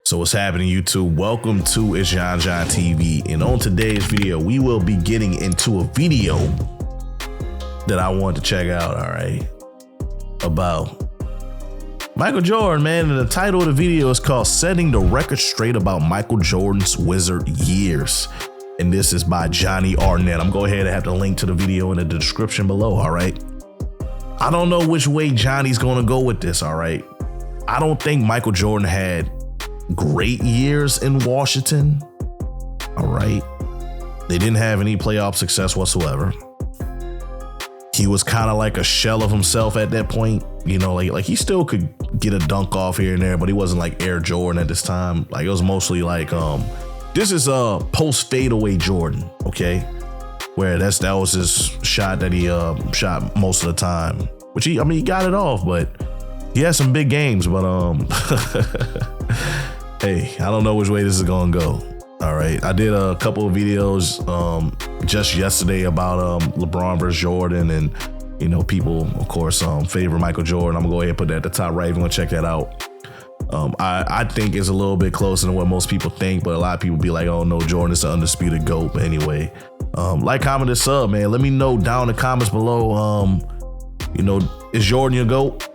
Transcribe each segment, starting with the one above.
So what's happening, YouTube? Welcome to ITSJONJONTV. And on today's video, we will be getting into a video that I want to check out, all right, about Michael Jordan, man. And the title of the video is called Setting the Record Straight About Michael Jordan's Wizard Years. And this is by Johnny Arnett. I'm going ahead and have the link to the video in the description below, all right? I don't know which way Johnny's going to go with this, all right? I don't think Michael Jordan had great years in Washington, all right? They didn't have any playoff success whatsoever. He was kind of like a shell of himself at that point, you know, like he still could get a dunk off here and there, but he wasn't like Air Jordan at this time. Like it was mostly like, this is a post fadeaway Jordan, okay? Where that was his shot that he shot most of the time, which he got it off, but he had some big games, but hey, I don't know which way this is gonna go. All right, I did a couple of videos just yesterday about LeBron versus Jordan, and you know, people of course favor Michael Jordan. I'm gonna go ahead and put that at the top right if you want to check that out. I think it's a little bit closer than what most people think, but a lot of people be like, oh no, Jordan is the undisputed GOAT. But anyway, like, comment, and sub, man. Let me know down in the comments below, you know, is Jordan your GOAT?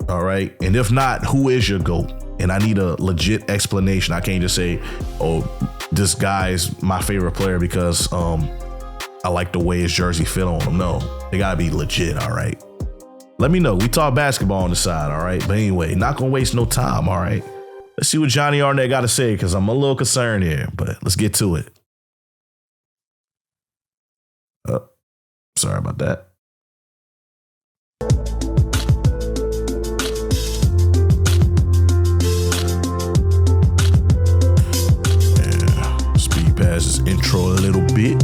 All right, and if not, who is your GOAT? And I need a legit explanation. I can't just say, oh, this guy's my favorite player because I like the way his jersey fit on him. No, they gotta be legit, all right? Let me know. We talk basketball on the side, all right? But anyway, not gonna waste no time, all right? Let's see what Johnny Arnett got to say, because I'm a little concerned here, but let's get to it. Oh, sorry about that. His intro a little bit.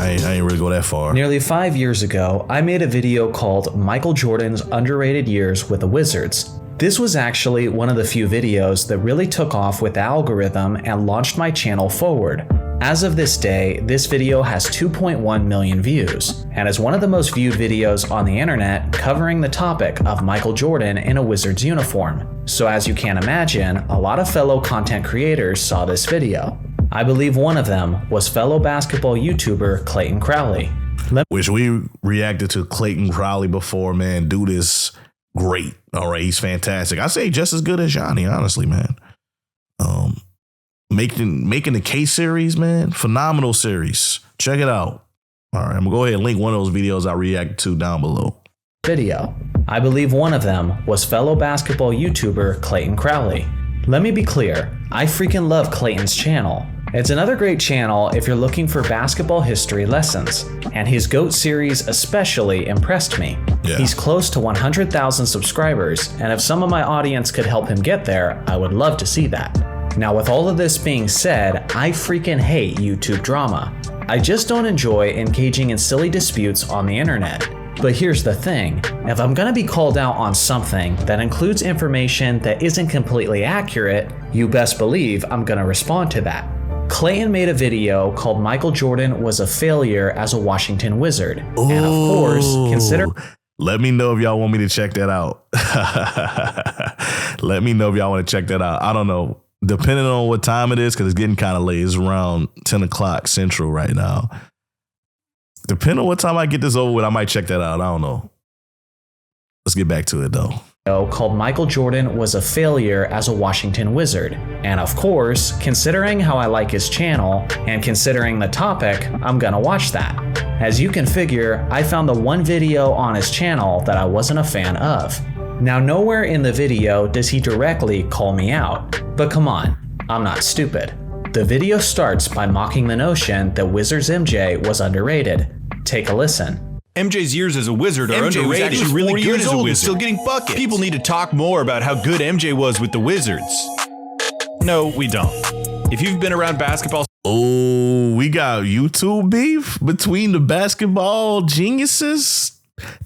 I ain't really go that far. Nearly 5 years ago, I made a video called Michael Jordan's Underrated Years with the Wizards. This was actually one of the few videos that really took off with the algorithm and launched my channel forward. As of this day, this video has 2.1 million views, and is one of the most viewed videos on the internet covering the topic of Michael Jordan in a Wizards uniform. So as you can imagine, a lot of fellow content creators saw this video. I believe one of them was fellow basketball YouTuber Clayton Crowley. Which we reacted to Clayton Crowley before, man. Dude is great. All right, he's fantastic. I say just as good as Johnny, honestly, man. Making the K series, man, phenomenal series. Check it out. All right, I'm gonna go ahead and link one of those videos I reacted to down below. I believe one of them was fellow basketball YouTuber Clayton Crowley. Let me be clear, I freaking love Clayton's channel. It's another great channel if you're looking for basketball history lessons, and his GOAT series especially impressed me. Yeah. He's close to 100,000 subscribers, and if some of my audience could help him get there, I would love to see that. Now, with all of this being said, I freaking hate YouTube drama. I just don't enjoy engaging in silly disputes on the internet. But here's the thing, if I'm gonna be called out on something that includes information that isn't completely accurate, you best believe I'm gonna respond to that. Clayton made a video called Michael Jordan was a failure as a Washington Wizard. Ooh. And of course, consider... Let me know if y'all want me to check that out. Let me know if y'all want to check that out. I don't know. Depending on what time it is, because it's getting kind of late. It's around 10 o'clock Central right now. Depending on what time I get this over with, I might check that out. I don't know. Let's get back to it, though. Called Michael Jordan was a failure as a Washington Wizard. And of course, considering how I like his channel, and considering the topic, I'm gonna watch that. As you can figure, I found the one video on his channel that I wasn't a fan of. Now, nowhere in the video does he directly call me out. But come on, I'm not stupid. The video starts by mocking the notion that Wizards MJ was underrated. Take a listen. MJ's years as a Wizard are underrated. Was actually really good as a Wizard. Still getting buckets. People need to talk more about how good MJ was with the Wizards. No, we don't. If you've been around basketball... Oh, we got YouTube beef between the basketball geniuses?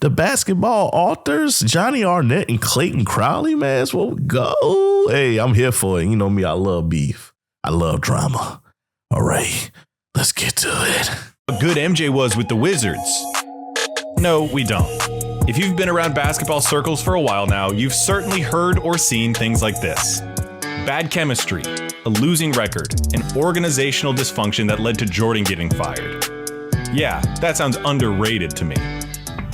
The basketball authors, Johnny Arnett and Clayton Crowley, man. That's where we go. Hey, I'm here for it. You know me, I love beef. I love drama. All right, let's get to it. How good MJ was with the Wizards. No, we don't. If you've been around basketball circles for a while now, you've certainly heard or seen things like this. Bad chemistry, a losing record, and organizational dysfunction that led to Jordan getting fired. Yeah, that sounds underrated to me.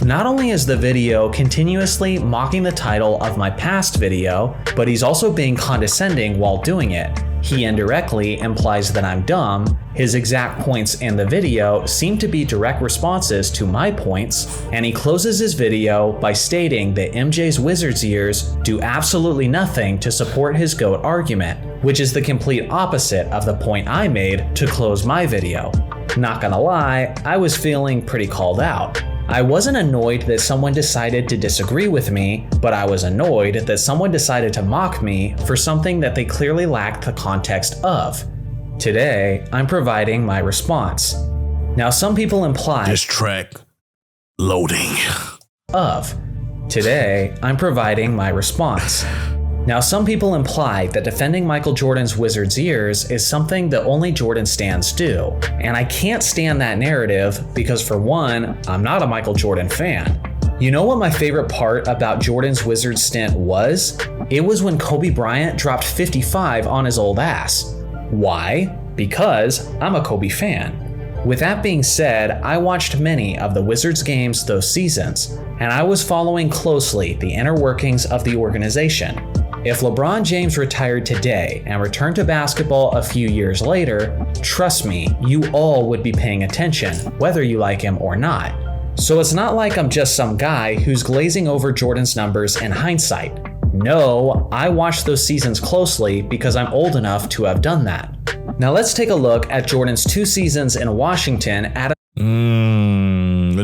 Not only is the video continuously mocking the title of my past video, but he's also being condescending while doing it. He indirectly implies that I'm dumb. His exact points in the video seem to be direct responses to my points, and he closes his video by stating that MJ's Wizards years do absolutely nothing to support his GOAT argument, which is the complete opposite of the point I made to close my video. Not gonna lie, I was feeling pretty called out. I wasn't annoyed that someone decided to disagree with me, but I was annoyed that someone decided to mock me for something that they clearly lacked the context of. Today, I'm providing my response. Now, some people imply this track loading. Today, I'm providing my response. Now, some people imply that defending Michael Jordan's Wizards years is something that only Jordan stans do, and I can't stand that narrative because, for one, I'm not a Michael Jordan fan. You know what my favorite part about Jordan's Wizards stint was? It was when Kobe Bryant dropped 55 on his old ass. Why? Because I'm a Kobe fan. With that being said, I watched many of the Wizards games those seasons, and I was following closely the inner workings of the organization. If LeBron James retired today and returned to basketball a few years later, trust me, you all would be paying attention, whether you like him or not. So it's not like I'm just some guy who's glazing over Jordan's numbers in hindsight. No, I watched those seasons closely because I'm old enough to have done that. Now let's take a look at Jordan's 2 seasons in Washington at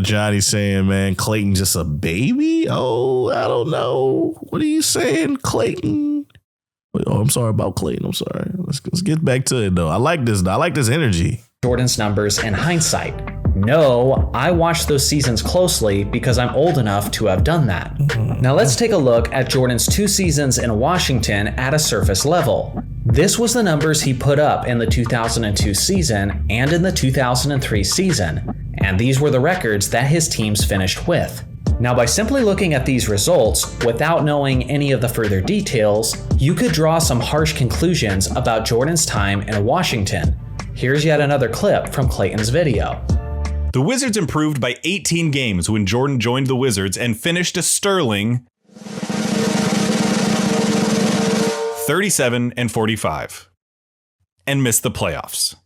Johnny saying, man, Clayton just a baby? Oh, I don't know. What are you saying, Clayton? Oh, I'm sorry about Clayton. I'm sorry. Let's get back to it, though. I like this. I like this energy. Jordan's numbers in hindsight. No, I watched those seasons closely because I'm old enough to have done that. Now let's take a look at Jordan's 2 seasons in Washington at a surface level. This was the numbers he put up in the 2002 season and in the 2003 season, and these were the records that his teams finished with. Now, by simply looking at these results without knowing any of the further details, you could draw some harsh conclusions about Jordan's time in Washington. Here's yet another clip from Clayton's video. The Wizards improved by 18 games when Jordan joined the Wizards and finished a sterling 37-45 and missed the playoffs.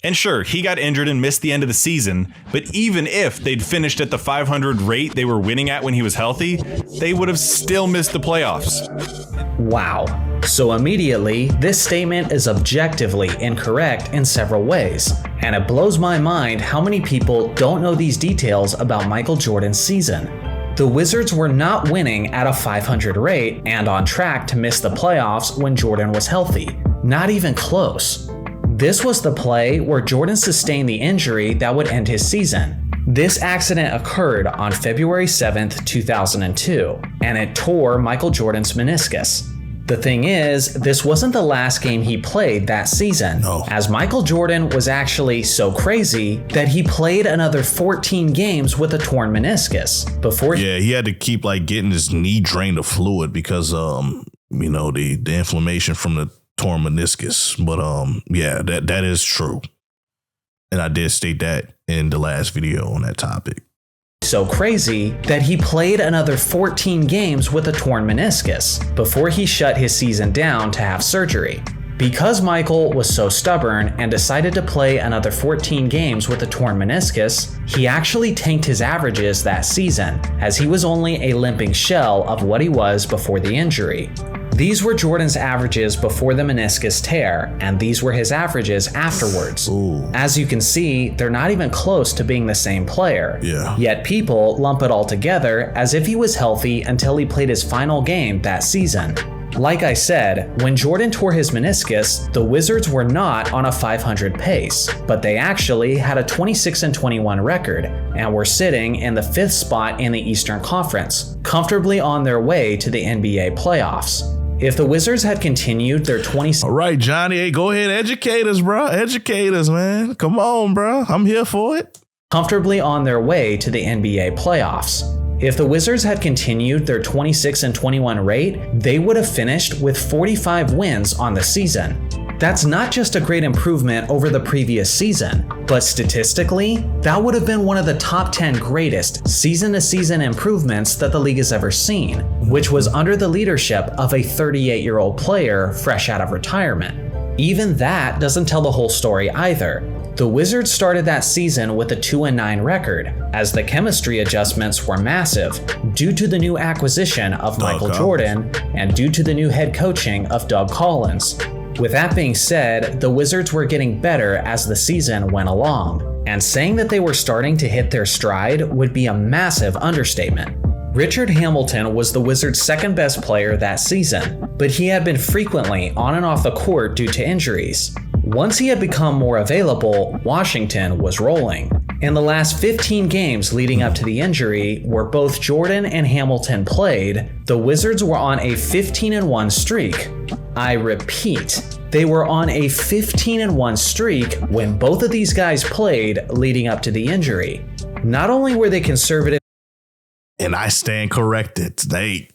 And sure, he got injured and missed the end of the season, but even if they'd finished at the 500 rate they were winning at when he was healthy, they would have still missed the playoffs. Wow. So immediately, this statement is objectively incorrect in several ways, and it blows my mind how many people don't know these details about Michael Jordan's season. The Wizards were not winning at a 500 rate and on track to miss the playoffs when Jordan was healthy. Not even close. This was the play where Jordan sustained the injury that would end his season. This accident occurred on February 7th, 2002, and it tore Michael Jordan's meniscus. The thing is, this wasn't the last game he played that season, as Michael Jordan was actually so crazy that he played another 14 games with a torn meniscus before he had to keep getting his knee drained of fluid because the inflammation from the torn meniscus. But that is true. And I did state that in the last video on that topic. So crazy that he played another 14 games with a torn meniscus before he shut his season down to have surgery. Because Michael was so stubborn and decided to play another 14 games with a torn meniscus, he actually tanked his averages that season, as he was only a limping shell of what he was before the injury. These were Jordan's averages before the meniscus tear, and these were his averages afterwards. Ooh. As you can see, they're not even close to being the same player. Yeah. Yet people lump it all together as if he was healthy until he played his final game that season. Like I said, when Jordan tore his meniscus, the Wizards were not on a 500 pace, but they actually had a 26-21 record and were sitting in the 5th spot in the Eastern Conference, comfortably on their way to the NBA playoffs. If the Wizards had continued their 20... All right, Johnny, hey, go ahead, educate us, bro. Educate us, man. Come on, bro. I'm here for it. Comfortably on their way to the NBA playoffs. If the Wizards had continued their 26-21 rate, they would have finished with 45 wins on the season. That's not just a great improvement over the previous season, but statistically, that would have been one of the top 10 greatest season-to-season improvements that the league has ever seen, which was under the leadership of a 38-year-old player fresh out of retirement. Even that doesn't tell the whole story either. The Wizards started that season with a 2-9 record, as the chemistry adjustments were massive due to the new acquisition of Michael Jordan and due to the new head coaching of Doug Collins. With that being said, the Wizards were getting better as the season went along, and saying that they were starting to hit their stride would be a massive understatement. Richard Hamilton was the Wizards' second best player that season, but he had been frequently on and off the court due to injuries. Once he had become more available, Washington was rolling. In the last 15 games leading up to the injury, where both Jordan and Hamilton played, the Wizards were on a 15-1 streak. I repeat, they were on a 15-1 streak when both of these guys played leading up to the injury. Not only were they conservative, and I stand corrected. They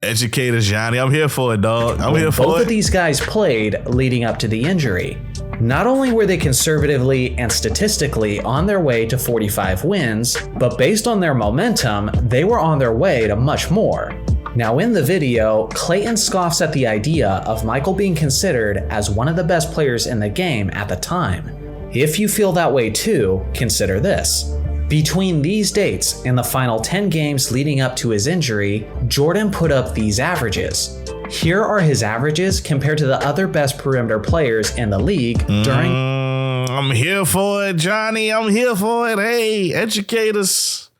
educators, Johnny. I'm here for it, dog. I'm here for it. Both of these guys played leading up to the injury. Not only were they conservatively and statistically on their way to 45 wins, but based on their momentum, they were on their way to much more. Now in the video, Clayton scoffs at the idea of Michael being considered as one of the best players in the game at the time. If you feel that way too, consider this. Between these dates and the final 10 games leading up to his injury, Jordan put up these averages. Here are his averages compared to the other best perimeter players in the league during... I'm here for it, Johnny. I'm here for it. Hey, educators.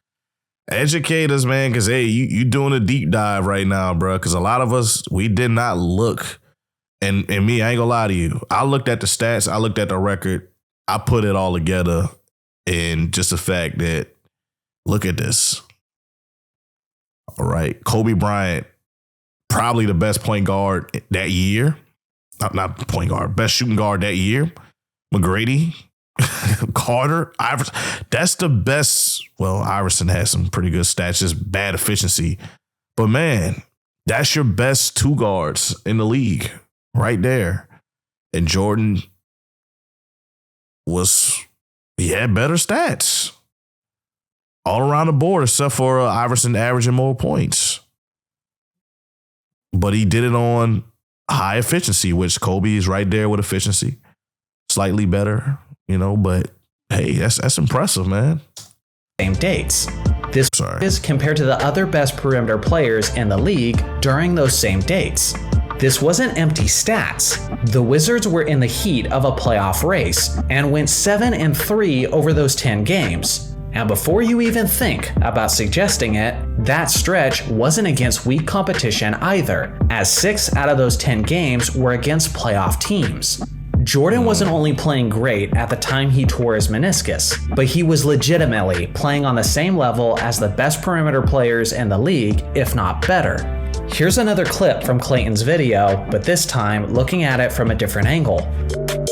Educators, man, because, hey, you doing a deep dive right now, bro, because a lot of us, we did not look. And me, I ain't gonna lie to you. I looked at the stats. I looked at the record. I put it all together. And just the fact that, look at this. All right. Kobe Bryant, probably the best point guard that year. Not point guard, best shooting guard that year. McGrady, Carter, Iverson. That's the best. Well, Iverson has some pretty good stats, just bad efficiency. But man, that's your best two guards in the league right there. And Jordan he had better stats all around the board, except for Iverson averaging more points. But he did it on high efficiency, which Kobe is right there with efficiency. Slightly better, but hey, that's impressive, man. Same dates. This is compared to the other best perimeter players in the league during those same dates. This wasn't empty stats. The Wizards were in the heat of a playoff race and went 7-3 over those 10 games. And before you even think about suggesting it, that stretch wasn't against weak competition either, as 6 out of those 10 games were against playoff teams. Jordan wasn't only playing great at the time he tore his meniscus, but he was legitimately playing on the same level as the best perimeter players in the league, if not better. Here's another clip from Clayton's video, but this time looking at it from a different angle.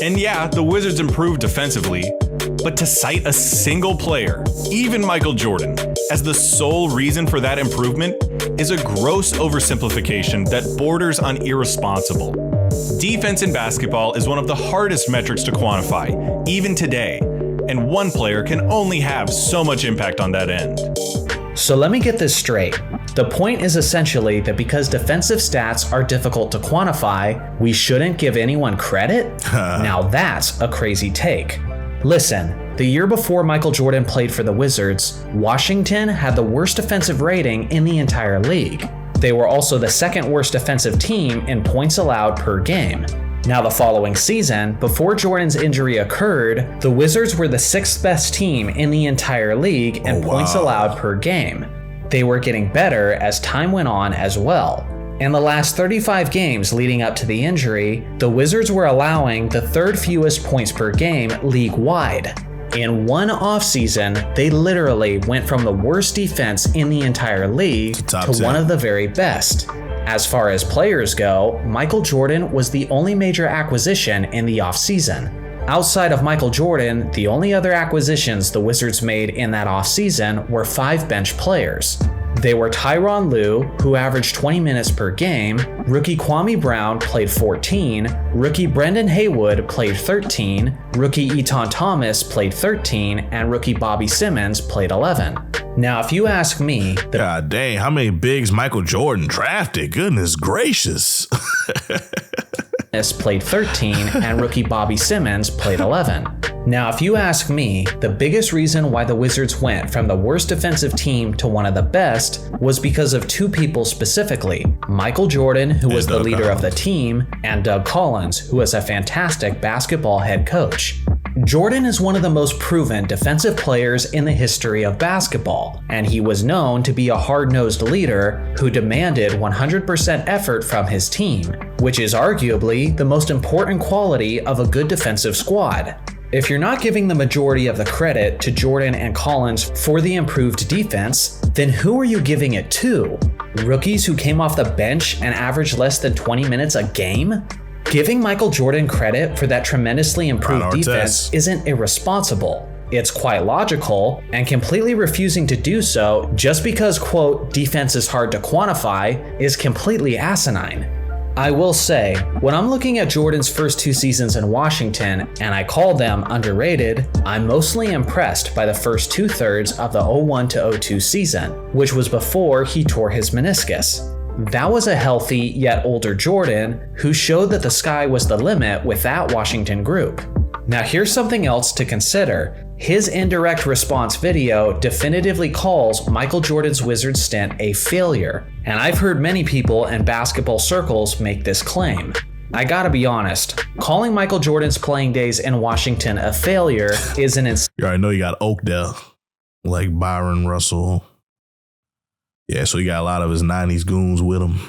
And yeah, the Wizards improved defensively, but to cite a single player, even Michael Jordan, as the sole reason for that improvement is a gross oversimplification that borders on irresponsible. Defense in basketball is one of the hardest metrics to quantify, even today, and one player can only have so much impact on that end. So let me get this straight. The point is essentially that because defensive stats are difficult to quantify, we shouldn't give anyone credit? Now that's a crazy take. Listen, the year before Michael Jordan played for the Wizards, Washington had the worst defensive rating in the entire league. They were also the second worst defensive team in points allowed per game. Now the following season, before Jordan's injury occurred, the Wizards were the 6th best team in the entire league in points allowed per game. They were getting better as time went on as well. In the last 35 games leading up to the injury, the Wizards were allowing the 3rd fewest points per game league-wide. In one offseason, they literally went from the worst defense in the entire league to one of the very best. As far as players go, Michael Jordan was the only major acquisition in the offseason. Outside of Michael Jordan, the only other acquisitions the Wizards made in that offseason were 5 bench players. They were Tyronn Lue, who averaged 20 minutes per game, rookie Kwame Brown played 14, rookie Brendan Haywood played 13, rookie Eton Thomas played 13, and rookie Bobby Simmons played 11. Now, if you ask me, God dang, how many bigs Michael Jordan drafted? Goodness gracious. played 13 and rookie Bobby Simmons played 11. Now, if you ask me, the biggest reason why the Wizards went from the worst defensive team to one of the best was because of 2 people specifically, Michael Jordan, who was the leader of the team, and Doug Collins, who was a fantastic basketball head coach. Jordan is one of the most proven defensive players in the history of basketball, and he was known to be a hard-nosed leader who demanded 100% effort from his team, which is arguably the most important quality of a good defensive squad. If you're not giving the majority of the credit to Jordan and Collins for the improved defense, then who are you giving it to? Rookies who came off the bench and averaged less than 20 minutes a game? Giving Michael Jordan credit for that tremendously improved defense isn't irresponsible. It's quite logical, and completely refusing to do so just because, quote, defense is hard to quantify is completely asinine. I will say, when I'm looking at Jordan's first 2 seasons in Washington and I call them underrated, I'm mostly impressed by the first 2/3 of the 01 to 02 season, which was before he tore his meniscus. That was a healthy yet older Jordan who showed that the sky was the limit with that Washington group. Now here's something else to consider. His indirect response video definitively calls Michael Jordan's Wizards stint a failure, and I've heard many people in basketball circles make this claim. I gotta be honest, calling Michael Jordan's playing days in Washington a failure is an You already know you got Oakdale, like Byron Russell. Yeah, so you got a lot of his 90s goons with him.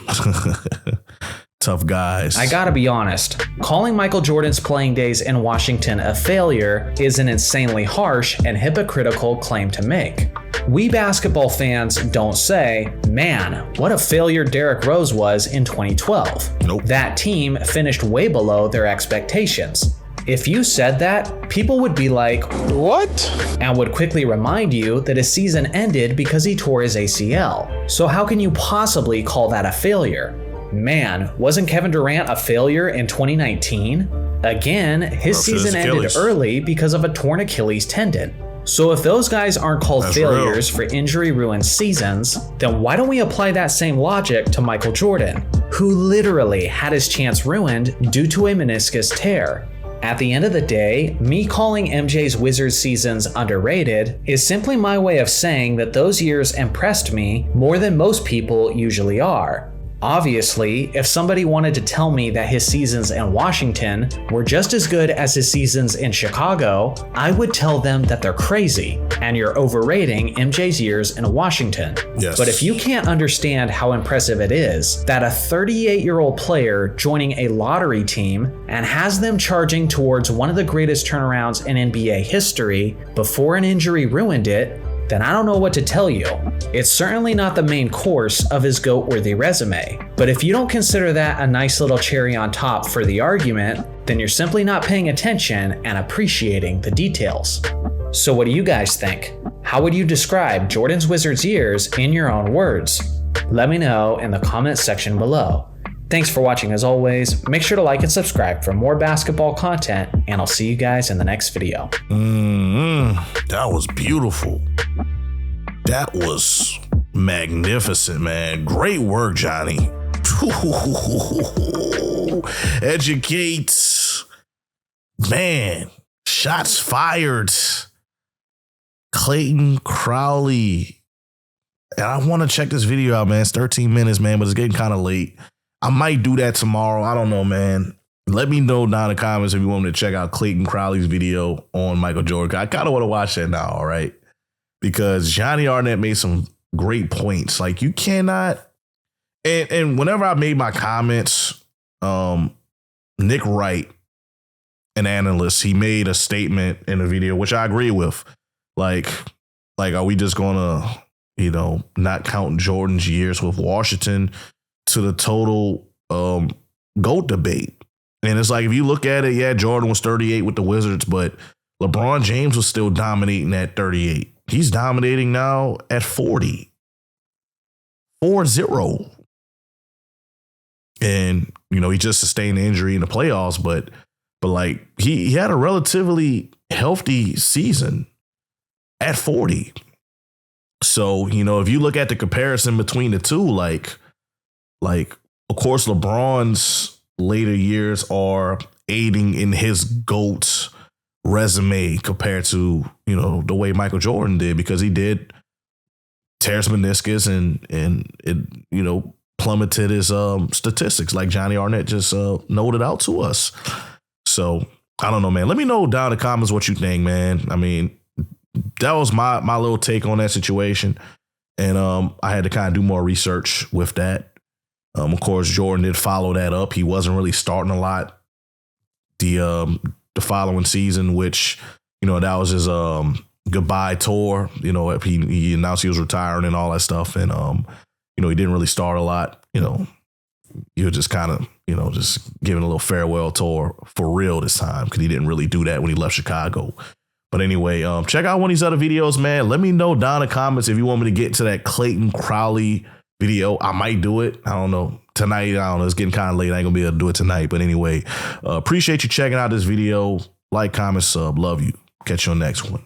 Tough guys. I gotta be honest, calling Michael Jordan's playing days in Washington a failure is an insanely harsh and hypocritical claim to make. We basketball fans don't say, man, what a failure Derrick Rose was in 2012. Nope. That team finished way below their expectations. If you said that, people would be like, what? And would quickly remind you that his season ended because he tore his ACL. So how can you possibly call that a failure? Man, wasn't Kevin Durant a failure in 2019? Again, his season ended early because of a torn Achilles tendon. So if those guys aren't called failures for injury-ruined seasons, then why don't we apply that same logic to Michael Jordan, who literally had his chance ruined due to a meniscus tear? At the end of the day, me calling MJ's Wizards seasons underrated is simply my way of saying that those years impressed me more than most people usually are. Obviously, if somebody wanted to tell me that his seasons in Washington were just as good as his seasons in Chicago, I would tell them that they're crazy and you're overrating MJ's years in Washington. Yes. But if you can't understand how impressive it is that a 38-year-old player joining a lottery team and has them charging towards one of the greatest turnarounds in NBA history before an injury ruined it, then I don't know what to tell you. It's certainly not the main course of his GOAT-worthy resume, but if you don't consider that a nice little cherry on top for the argument, then you're simply not paying attention and appreciating the details. So what do you guys think? How would you describe Jordan's Wizards years in your own words? Let me know in the comments section below. Thanks for watching as always. Make sure to like and subscribe for more basketball content, and I'll see you guys in the next video. That was beautiful. That was magnificent, man. Great work, Johnny. Educate. Man, shots fired. Clayton Crowley. And I want to check this video out, man. It's 13 minutes, man, but it's getting kind of late. I might do that tomorrow. I don't know, man. Let me know down in the comments if you want me to check out Clayton Crowley's video on Michael Jordan. I kind of want to watch that now, all right? Because Johnny Arnett made some great points. Like, you cannot... And whenever I made my comments, Nick Wright, an analyst, he made a statement in the video, which I agree with. Like, are we just going to, not count Jordan's years with Washington to the total GOAT debate? And it's like, if you look at it, yeah, Jordan was 38 with the Wizards, but LeBron James was still dominating at 38. He's dominating now at 40. 4-0. And, you know, he just sustained an injury in the playoffs, but like he had a relatively healthy season at 40. So, you know, if you look at the comparison between the two, like of course, LeBron's later years are aiding in his GOAT's resume compared to, you know, the way Michael Jordan did, because he did tear his meniscus and it, you know, plummeted his statistics, like Johnny Arnett just noted out to us. So I don't know, man. Let me know down in the comments what you think, man. I mean, that was my little take on that situation. And I had to kind of do more research with that. Of course, Jordan did follow that up. He wasn't really starting a lot the following season, which, you know, that was his goodbye tour. You know, he announced he was retiring and all that stuff. And, you know, he didn't really start a lot. You know, he was just kind of, you know, just giving a little farewell tour for real this time, because he didn't really do that when he left Chicago. But anyway, check out one of these other videos, man. Let me know down in the comments if you want me to get to that Clayton Crowley video. I might do it. I don't know. Tonight, I don't know. It's getting kind of late. I ain't going to be able to do it tonight. But anyway, appreciate you checking out this video. Like, comment, sub. Love you. Catch you on the next one.